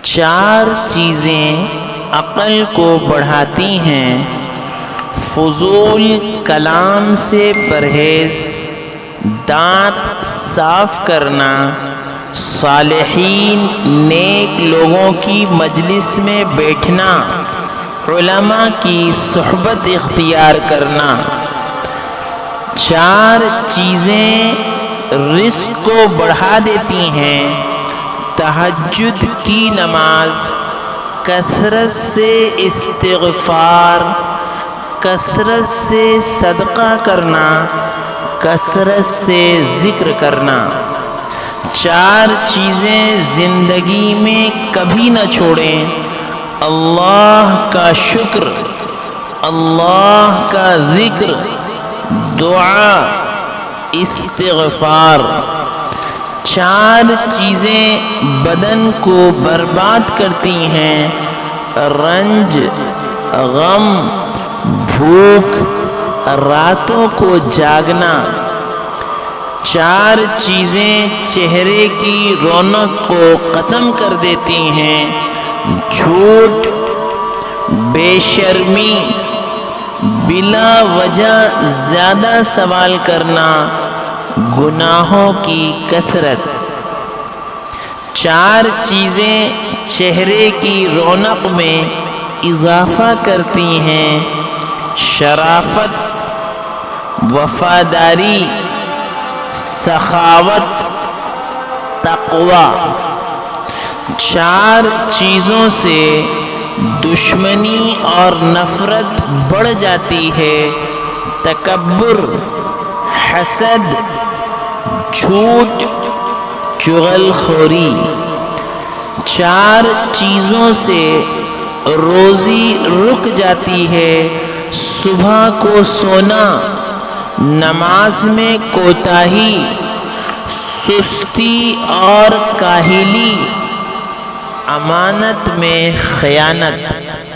چار چیزیں عقل کو بڑھاتی ہیں: فضول کلام سے پرہیز، دانت صاف کرنا، صالحین نیک لوگوں کی مجلس میں بیٹھنا، علماء کی صحبت اختیار کرنا۔ چار چیزیں رزق کو بڑھا دیتی ہیں: تہجد کی نماز، کثرت سے استغفار، کثرت سے صدقہ کرنا، کثرت سے ذکر کرنا۔ چار چیزیں زندگی میں کبھی نہ چھوڑیں: اللہ کا شکر، اللہ کا ذکر، دعا، استغفار۔ چار چیزیں بدن کو برباد کرتی ہیں: رنج، غم، بھوک، راتوں کو جاگنا۔ چار چیزیں چہرے کی رونق کو ختم کر دیتی ہیں: جھوٹ، بے شرمی، بلا وجہ زیادہ سوال کرنا، گناہوں کی کثرت۔ چار چیزیں چہرے کی رونق میں اضافہ کرتی ہیں: شرافت، وفاداری، سخاوت، تقوی۔ چار چیزوں سے دشمنی اور نفرت بڑھ جاتی ہے: تکبر، حسد، جھوٹ، چغل خوری۔ چار چیزوں سے روزی رک جاتی ہے: صبح کو سونا، نماز میں کوتاہی، سستی اور کاہلی، امانت میں خیانت۔